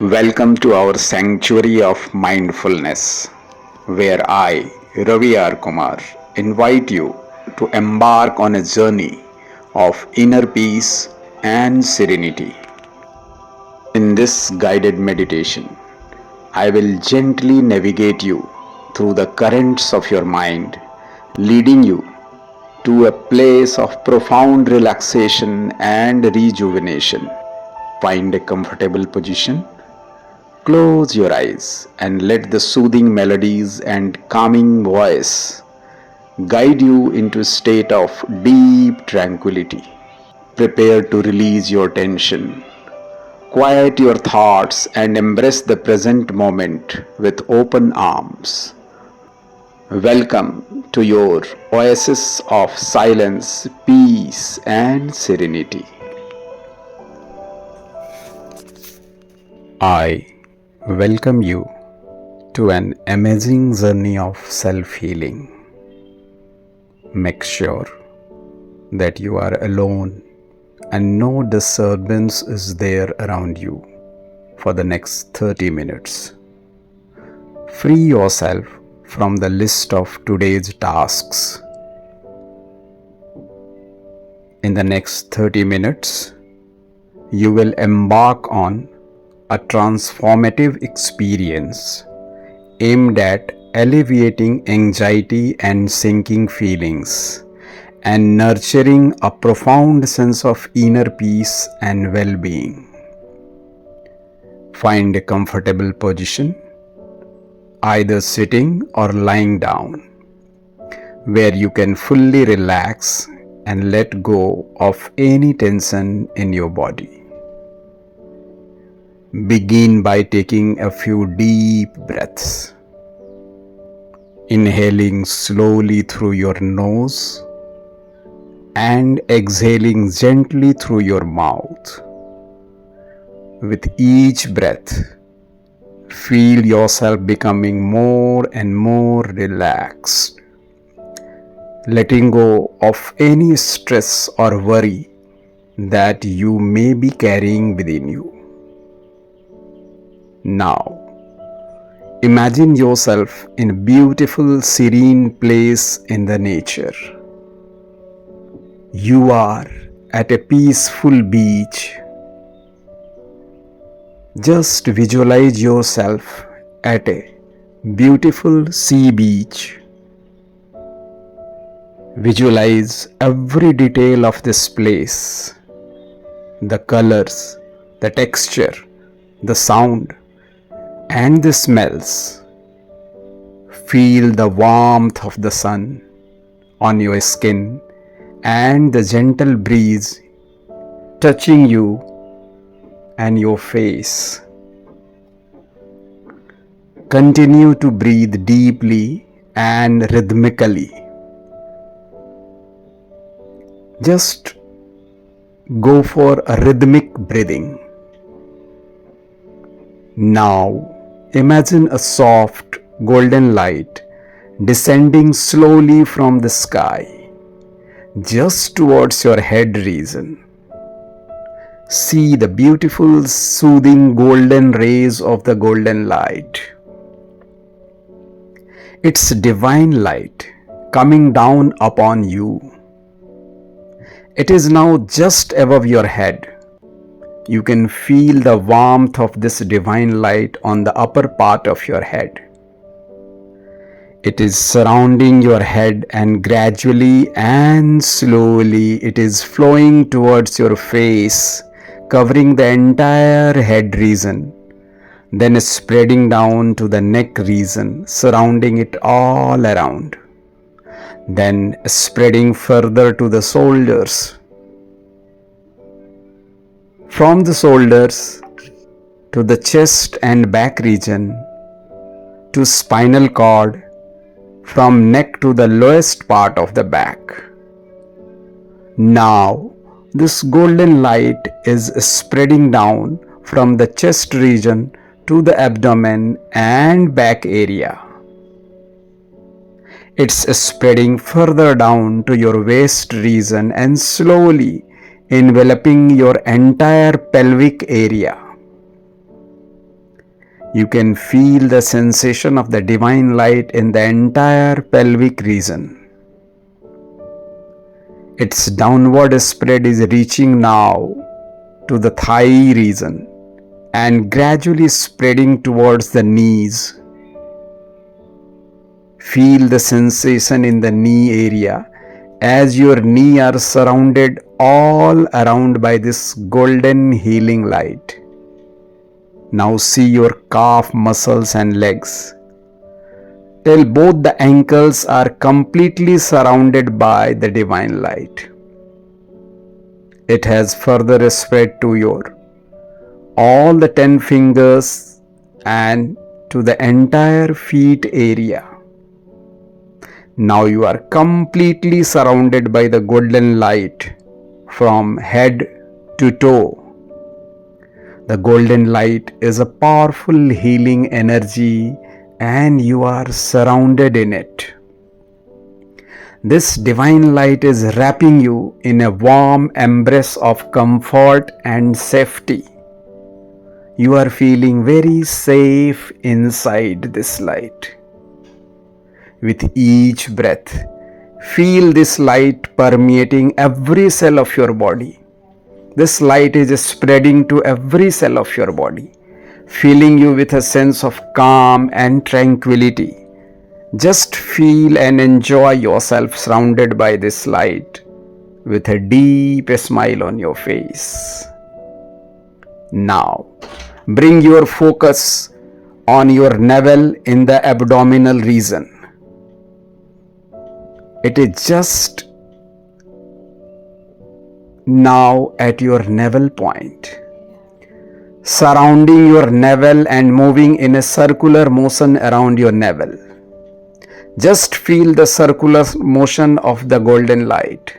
Welcome to our sanctuary of mindfulness, where I, Ravi R. Kumar, invite you to embark on a journey of inner peace and serenity. In this guided meditation, I will gently navigate you through the currents of your mind, leading you to a place of profound relaxation and rejuvenation. Find a comfortable position. Close your eyes and let the soothing melodies and calming voice guide you into a state of deep tranquility. Prepare to release your tension, quiet your thoughts, and embrace the present moment with open arms. Welcome to your oasis of silence, peace, and serenity. I welcome you to an amazing journey of self-healing. Make sure that you are alone and no disturbance is there around you for the next 30 minutes. Free yourself from the list of today's tasks. In the next 30 minutes, you will embark on a transformative experience aimed at alleviating anxiety and sinking feelings and nurturing a profound sense of inner peace and well-being. Find a comfortable position, either sitting or lying down, where you can fully relax and let go of any tension in your body. Begin by taking a few deep breaths. Inhaling slowly through your nose and exhaling gently through your mouth. With each breath, feel yourself becoming more and more relaxed, letting go of any stress or worry that you may be carrying within you. Now, imagine yourself in a beautiful, serene place in the nature. You are at a peaceful beach. Just visualize yourself at a beautiful sea beach. Visualize every detail of this place, the colors, the texture, the sound, and the smells. Feel the warmth of the sun on your skin and the gentle breeze touching you and your face. Continue to breathe deeply and rhythmically. Just go for a rhythmic breathing. Now, imagine a soft golden light descending slowly from the sky, just towards your head region. See the beautiful, soothing golden rays of the golden light. It's divine light coming down upon you. It is now just above your head. You can feel the warmth of this divine light on the upper part of your head. It is surrounding your head and gradually and slowly it is flowing towards your face, covering the entire head region, then spreading down to the neck region, surrounding it all around, then spreading further to the shoulders. From the shoulders to the chest and back region, to spinal cord, from neck to the lowest part of the back. Now, this golden light is spreading down from the chest region to the abdomen and back area. It's spreading further down to your waist region and slowly enveloping your entire pelvic area. You can feel the sensation of the divine light in the entire pelvic region. Its downward spread is reaching now to the thigh region and gradually spreading towards the knees. Feel the sensation in the knee area as your knee are surrounded all around by this golden healing light. Now see your calf muscles and legs till both the ankles are completely surrounded by the divine light. It has further spread to your all the 10 fingers and to the entire feet area. Now you are completely surrounded by the golden light from head to toe. The golden light is a powerful healing energy and you are surrounded in it. This divine light is wrapping you in a warm embrace of comfort and safety. You are feeling very safe inside this light. With each breath, feel this light permeating every cell of your body. This light is spreading to every cell of your body, filling you with a sense of calm and tranquility. Just feel and enjoy yourself surrounded by this light with a deep smile on your face. Now, bring your focus on your navel in the abdominal region. It is just now at your navel point, surrounding your navel and moving in a circular motion around your navel. Just feel the circular motion of the golden light,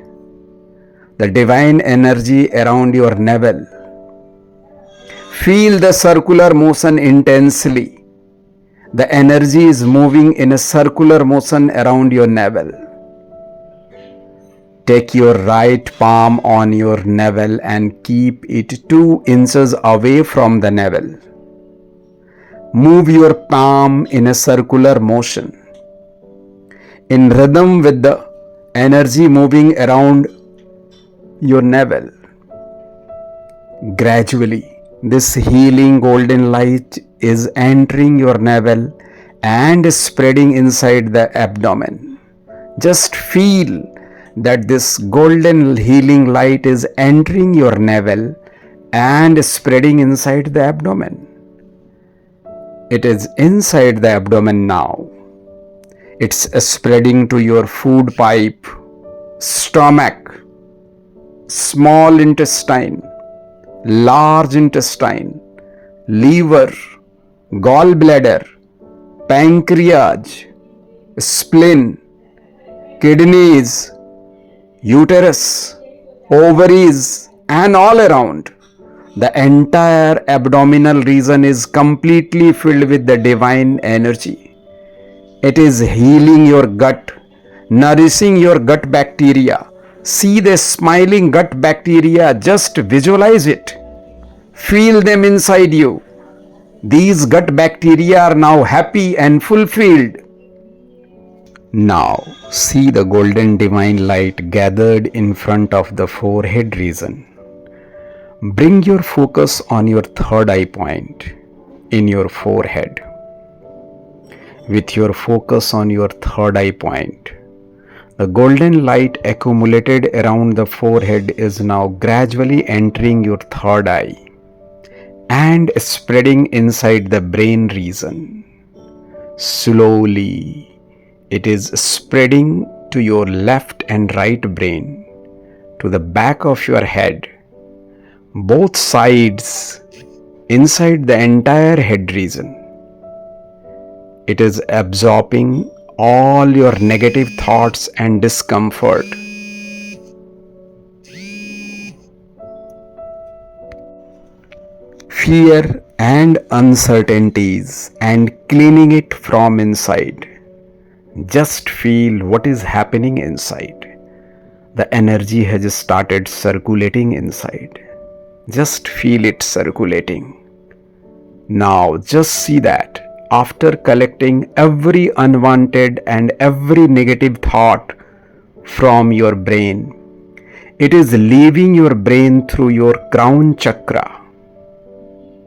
the divine energy around your navel. Feel the circular motion intensely. The energy is moving in a circular motion around your navel. Take your right palm on your navel and keep it 2 inches away from the navel. Move your palm in a circular motion, in rhythm with the energy moving around your navel. Gradually, this healing golden light is entering your navel and spreading inside the abdomen. Just feel that this golden healing light is entering your navel and spreading inside the abdomen. It is inside the abdomen now. It's spreading to your food pipe, stomach, small intestine, large intestine, liver, gallbladder, pancreas, spleen, kidneys, uterus, ovaries, and all around. The entire abdominal region is completely filled with the divine energy. It is healing your gut, nourishing your gut bacteria. See the smiling gut bacteria, just visualize it. Feel them inside you. These gut bacteria are now happy and fulfilled. Now, see the golden divine light gathered in front of the forehead region. Bring your focus on your third eye point in your forehead. With your focus on your third eye point, the golden light accumulated around the forehead is now gradually entering your third eye and spreading inside the brain region. Slowly, it is spreading to your left and right brain, to the back of your head, both sides, inside the entire head region. It is absorbing all your negative thoughts and discomfort. Fear and uncertainties, and cleaning it from inside. Just feel what is happening inside. The energy has started circulating inside. Just feel it circulating. Now just see that after collecting every unwanted and every negative thought from your brain, it is leaving your brain through your crown chakra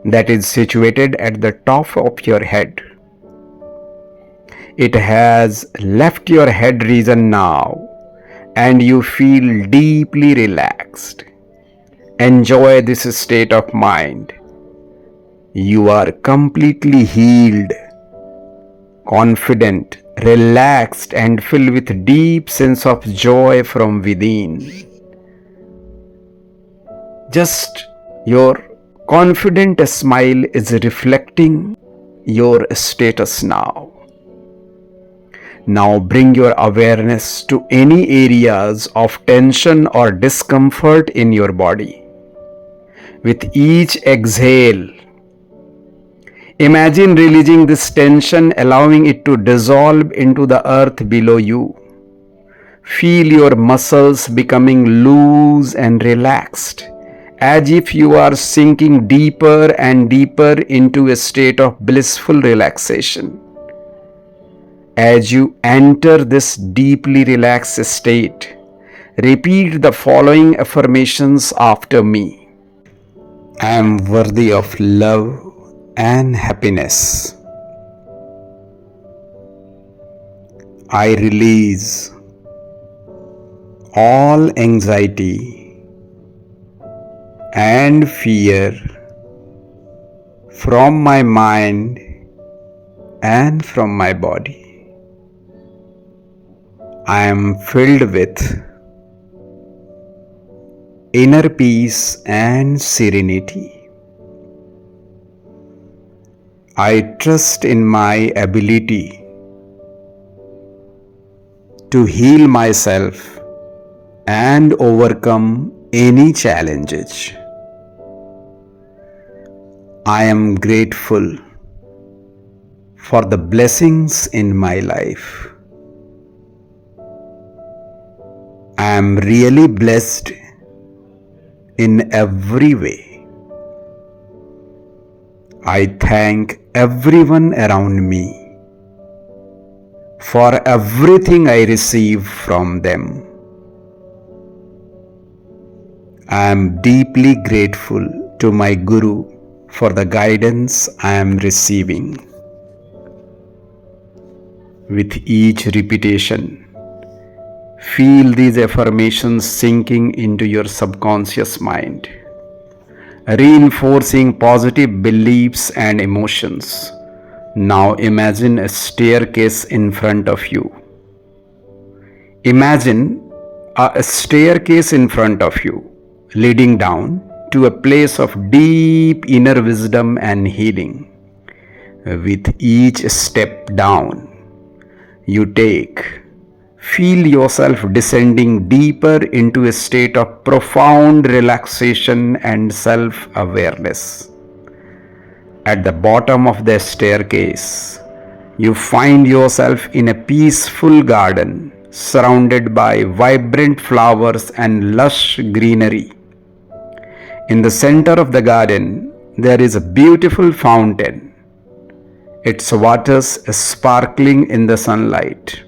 that is situated at the top of your head. It has left your head region now and you feel deeply relaxed. Enjoy this state of mind. You are completely healed, confident, relaxed and filled with deep sense of joy from within. Just your confident smile is reflecting your status now. Now bring your awareness to any areas of tension or discomfort in your body. With each exhale, imagine releasing this tension, allowing it to dissolve into the earth below you. Feel your muscles becoming loose and relaxed, as if you are sinking deeper and deeper into a state of blissful relaxation. As you enter this deeply relaxed state, repeat the following affirmations after me. I am worthy of love and happiness. I release all anxiety and fear from my mind and from my body. I am filled with inner peace and serenity. I trust in my ability to heal myself and overcome any challenges. I am grateful for the blessings in my life. I am really blessed in every way. I thank everyone around me for everything I receive from them. I am deeply grateful to my Guru for the guidance I am receiving. With each repetition, feel these affirmations sinking into your subconscious mind, reinforcing positive beliefs and emotions. Now imagine a staircase in front of you. Imagine a staircase in front of you, leading down to a place of deep inner wisdom and healing. With each step down you take, feel yourself descending deeper into a state of profound relaxation and self-awareness. At the bottom of the staircase, you find yourself in a peaceful garden surrounded by vibrant flowers and lush greenery. In the center of the garden, there is a beautiful fountain, its waters sparkling in the sunlight.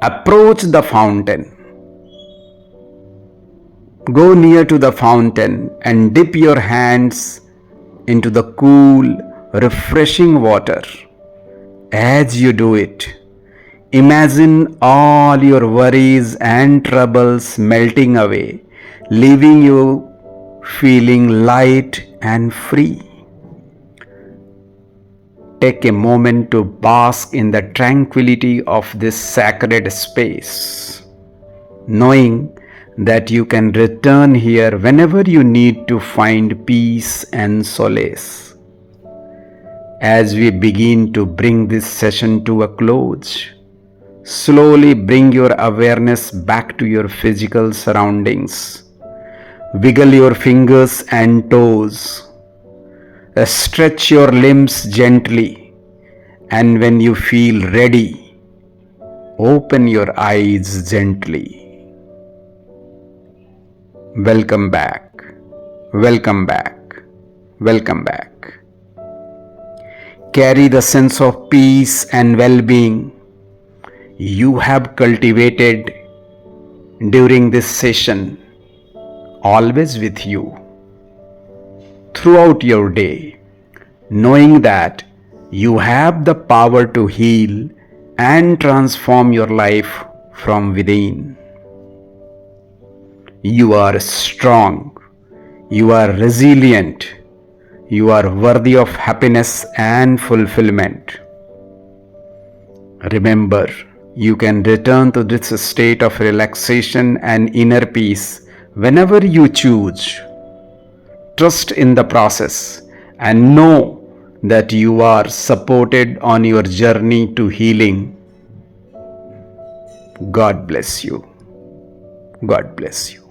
Approach the fountain. Go near to the fountain and dip your hands into the cool, refreshing water. As you do it, imagine all your worries and troubles melting away, leaving you feeling light and free. Take a moment to bask in the tranquility of this sacred space, knowing that you can return here whenever you need to find peace and solace. As we begin to bring this session to a close, slowly bring your awareness back to your physical surroundings. Wiggle your fingers and toes. Stretch your limbs gently, and when you feel ready, open your eyes gently. Welcome back. Welcome back. welcome back. Carry the sense of peace and well-being you have cultivated during this session always with you throughout your day, knowing that you have the power to heal and transform your life from within. You are strong, you are resilient, you are worthy of happiness and fulfillment. Remember, you can return to this state of relaxation and inner peace whenever you choose. Trust in the process and know that you are supported on your journey to healing. God bless you. God bless you.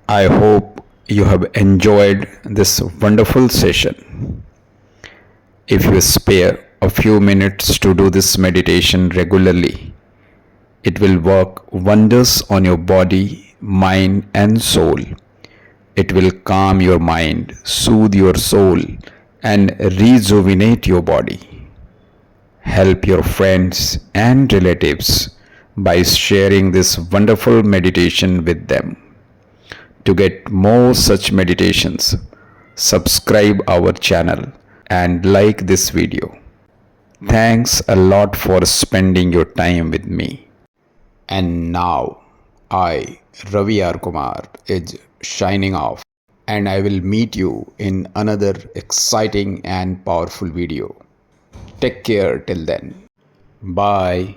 I hope you have enjoyed this wonderful session. If you spare a few minutes to do this meditation regularly, it will work wonders on your body, mind, and soul. It will calm your mind, soothe your soul, and rejuvenate your body. Help your friends and relatives by sharing this wonderful meditation with them. To get more such meditations, subscribe our channel and like this video. Thanks a lot for spending your time with me. And now, I, Ravi R. Kumar, is signing off, and I will meet you in another exciting and powerful video. Take care till then. Bye.